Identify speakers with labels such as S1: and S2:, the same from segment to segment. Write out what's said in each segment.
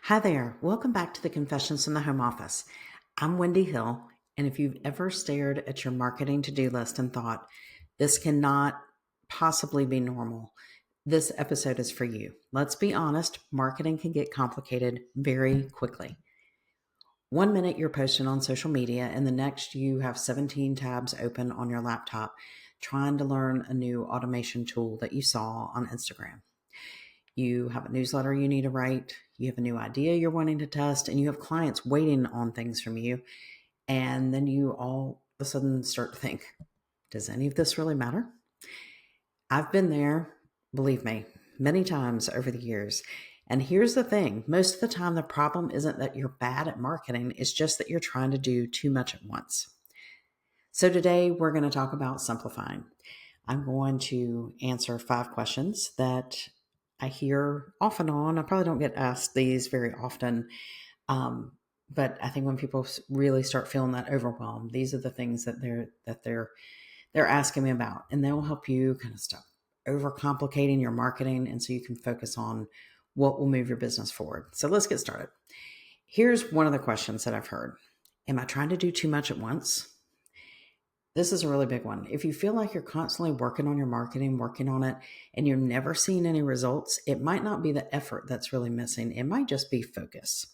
S1: Hi there. Welcome back to the Confessions in the Home Office. I'm Wendi Hill, and if you've ever stared at your marketing to-do list and thought, this cannot possibly be normal, this episode is for you. Let's be honest, marketing can get complicated very quickly. One minute you're posting on social media, and the next you have 17 tabs open on your laptop trying to learn a new automation tool that you saw on Instagram. You have a newsletter you need to write, you have a new idea you're wanting to test, and you have clients waiting on things from you. And then you all of a sudden start to think, does any of this really matter? I've been there, believe me, many times over the years. And here's the thing, most of the time, the problem isn't that you're bad at marketing, it's just that you're trying to do too much at once. So today we're going to talk about simplifying. I'm going to answer 5 questions that I hear off and on. I probably don't get asked these very often, but I think when people really start feeling that overwhelmed, these are the things that they're asking me about, and they will help you kind of stop overcomplicating your marketing, and so you can focus on what will move your business forward. So let's get started. Here's one of the questions that I've heard: am I trying to do too much at once? This is a really big one. If you feel like you're constantly working on your marketing, working on it, and you're never seeing any results, it might not be the effort that's really missing. It might just be focus.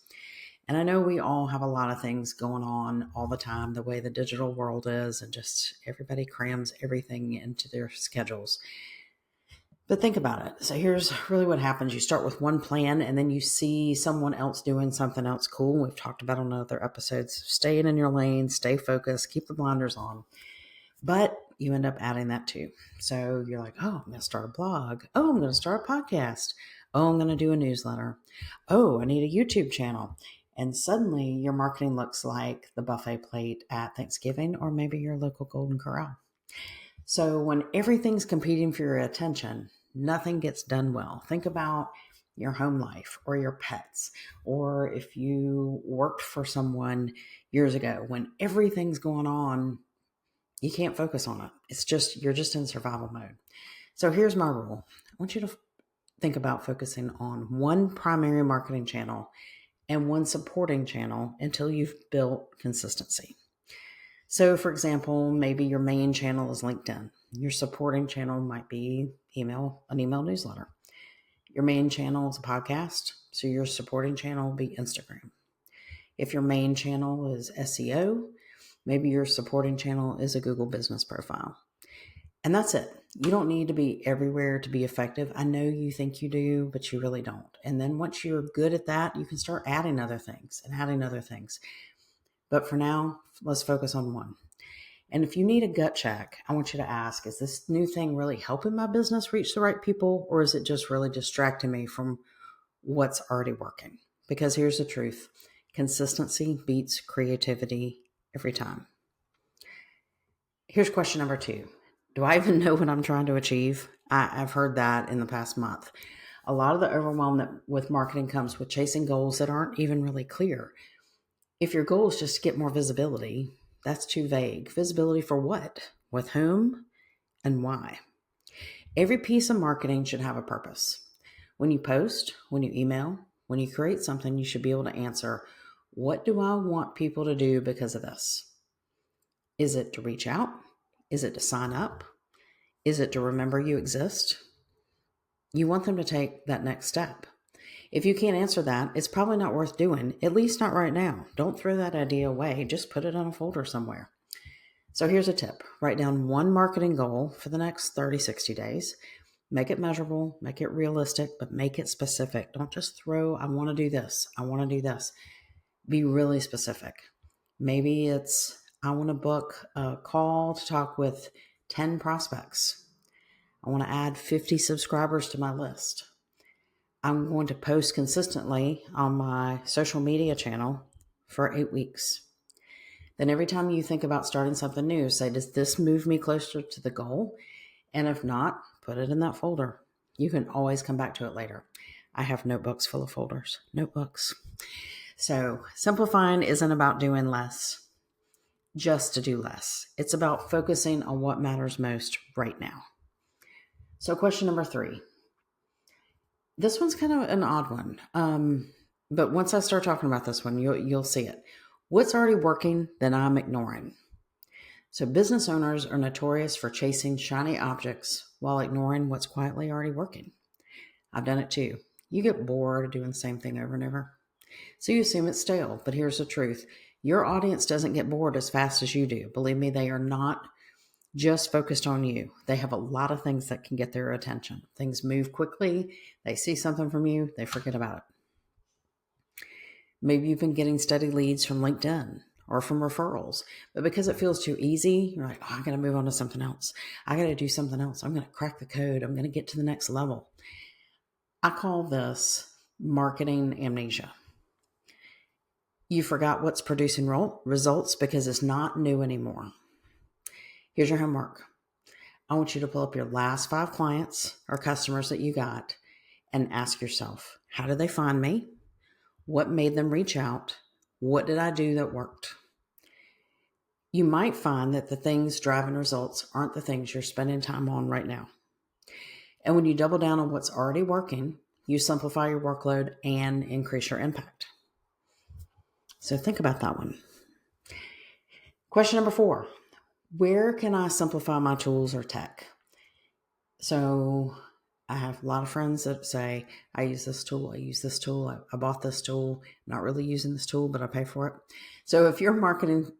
S1: And I know we all have a lot of things going on all the time, the way the digital world is, and just everybody crams everything into their schedules. But think about it. So here's really what happens. You start with one plan, and then you see someone else doing something else cool. We've talked about on other episodes, staying in your lane, stay focused, keep the blinders on. But you end up adding that too. So you're like, oh, I'm going to start a blog. Oh, I'm going to start a podcast. Oh, I'm going to do a newsletter. Oh, I need a YouTube channel. And suddenly your marketing looks like the buffet plate at Thanksgiving, or maybe your local Golden Corral. So when everything's competing for your attention, nothing gets done well. Think about your home life or your pets, or if you worked for someone years ago, when everything's going on, you can't focus on it. You're just in survival mode. So here's my rule. I want you to think about focusing on one primary marketing channel and one supporting channel until you've built consistency. So for example, maybe your main channel is LinkedIn. Your supporting channel might be an email newsletter. Your main channel is a podcast, so your supporting channel will be Instagram. If your main channel is SEO, maybe your supporting channel is a Google business profile. And that's it. You don't need to be everywhere to be effective. I know you think you do, but you really don't. And then once you're good at that, you can start adding other things and adding other things. But for now, let's focus on one. And if you need a gut check, I want you to ask, is this new thing really helping my business reach the right people, or is it just really distracting me from what's already working? Because here's the truth. Consistency beats creativity every time. Here's question number 2. Do I even know what I'm trying to achieve? I've heard that in the past month. A lot of the overwhelm with marketing comes with chasing goals that aren't even really clear. If your goal is just to get more visibility, that's too vague. Visibility for what? With whom? And why? Every piece of marketing should have a purpose. When you post, when you email, when you create something, you should be able to answer, what do I want people to do because of this? Is it to reach out? Is it to sign up? Is it to remember you exist? You want them to take that next step. If you can't answer that, it's probably not worth doing, at least not right now. Don't throw that idea away. Just put it in a folder somewhere. So here's a tip. Write down one marketing goal for the next 30, 60 days. Make it measurable, make it realistic, but make it specific. Don't just throw, I want to do this. I want to do this. Be really specific. Maybe it's, I want to book a call to talk with 10 prospects. I want to add 50 subscribers to my list. I'm going to post consistently on my social media channel for 8 weeks. Then every time you think about starting something new, say, does this move me closer to the goal? And if not, put it in that folder. You can always come back to it later. I have notebooks full of folders. Notebooks. So simplifying isn't about doing less just to do less. It's about focusing on what matters most right now. So question number 3. This one's kind of an odd one. But once I start talking about this one, you'll see it. What's already working that I'm ignoring? So business owners are notorious for chasing shiny objects while ignoring what's quietly already working. I've done it too. You get bored of doing the same thing over and over. So you assume it's stale, but here's the truth. Your audience doesn't get bored as fast as you do. Believe me, they are not just focused on you. They have a lot of things that can get their attention. Things move quickly. They see something from you, they forget about it. Maybe you've been getting steady leads from LinkedIn or from referrals, but because it feels too easy, you're like, oh, I got to move on to something else. I got to do something else. I'm going to crack the code. I'm going to get to the next level. I call this marketing amnesia. You forgot what's producing results because it's not new anymore. Here's your homework. I want you to pull up your last 5 clients or customers that you got and ask yourself, how did they find me? What made them reach out? What did I do that worked? You might find that the things driving results aren't the things you're spending time on right now. And when you double down on what's already working, you simplify your workload and increase your impact. So think about that one. Question number 4, where can I simplify my tools or tech? So I have a lot of friends that say, I use this tool, I bought this tool, not really using this tool, but I pay for it. So if your marketing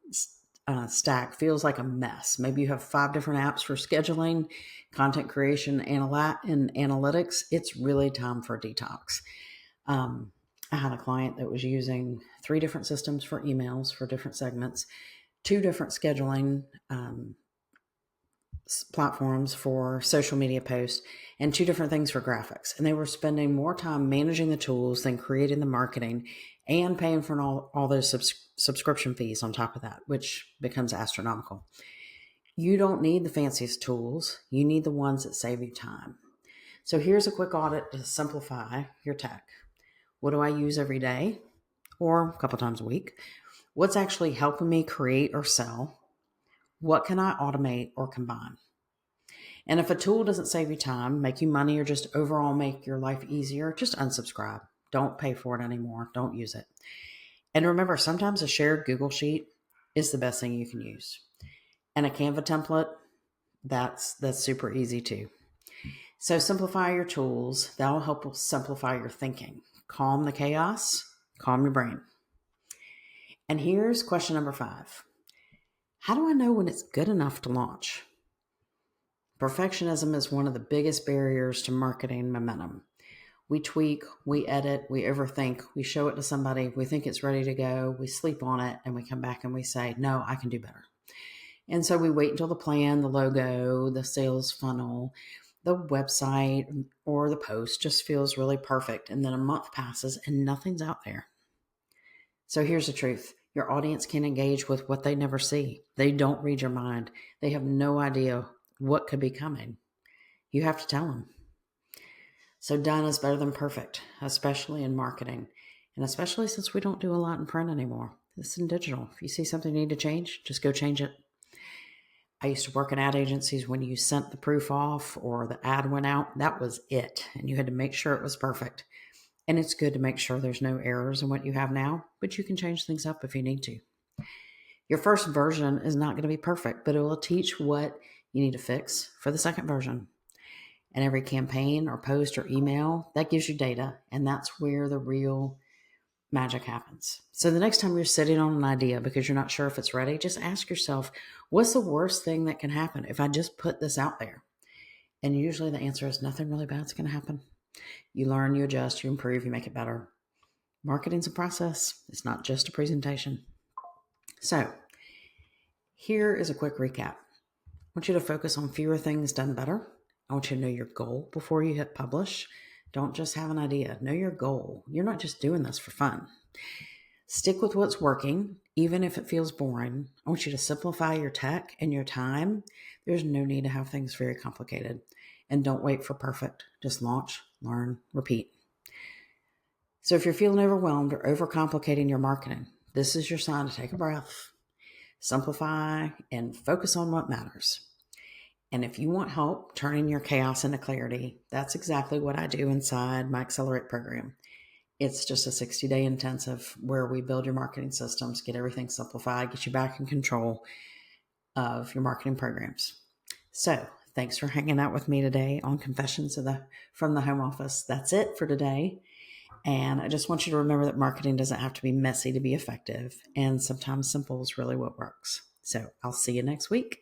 S1: stack feels like a mess, maybe you have 5 different apps for scheduling, content creation, and analytics, it's really time for a detox. I had a client that was using 3 different systems for emails for different segments, 2 different scheduling platforms for social media posts, and 2 different things for graphics. And they were spending more time managing the tools than creating the marketing and paying for all those subscription fees on top of that, which becomes astronomical. You don't need the fanciest tools. You need the ones that save you time. So here's a quick audit to simplify your tech. What do I use every day or a couple times a week? What's actually helping me create or sell? What can I automate or combine? And if a tool doesn't save you time, make you money, or just overall make your life easier, just unsubscribe. Don't pay for it anymore. Don't use it. And remember, sometimes a shared Google Sheet is the best thing you can use. And a Canva template, that's super easy too. So simplify your tools. That'll help simplify your thinking. Calm the chaos, calm your brain. And here's question number 5. How do I know when it's good enough to launch? Perfectionism is one of the biggest barriers to marketing momentum. We tweak, we edit, we overthink, we show it to somebody, we think it's ready to go, we sleep on it, and we come back and we say, no, I can do better. And so we wait until the plan, the logo, the sales funnel, the website, or the post just feels really perfect. And then a month passes and nothing's out there. So here's the truth. Your audience can engage with what they never see. They don't read your mind. They have no idea what could be coming. You have to tell them. So done is better than perfect, especially in marketing. And especially since we don't do a lot in print anymore. It's in digital. If you see something you need to change, just go change it. I used to work in ad agencies. When you sent the proof off or the ad went out, that was it. And you had to make sure it was perfect. And it's good to make sure there's no errors in what you have now, but you can change things up if you need to. Your first version is not going to be perfect, but it will teach what you need to fix for the second version. And every campaign or post or email, that gives you data. And that's where the real magic happens. So the next time you're sitting on an idea because you're not sure if it's ready, just ask yourself, what's the worst thing that can happen if I just put this out there? And usually the answer is nothing really bad's going to happen. You learn, you adjust, you improve, you make it better. Marketing's a process. It's not just a presentation. So here is a quick recap. I want you to focus on fewer things done better. I want you to know your goal before you hit publish. Don't just have an idea. Know your goal. You're not just doing this for fun. Stick with what's working, even if it feels boring. I want you to simplify your tech and your time. There's no need to have things very complicated. And don't wait for perfect. Just launch, learn, repeat. So if you're feeling overwhelmed or overcomplicating your marketing, this is your sign to take a breath, simplify, and focus on what matters. And if you want help turning your chaos into clarity, that's exactly what I do inside my Accelerate program. It's just a 60-day intensive where we build your marketing systems, get everything simplified, get you back in control of your marketing programs. So thanks for hanging out with me today on Confessions from the Home Office. That's it for today. And I just want you to remember that marketing doesn't have to be messy to be effective. And sometimes simple is really what works. So I'll see you next week.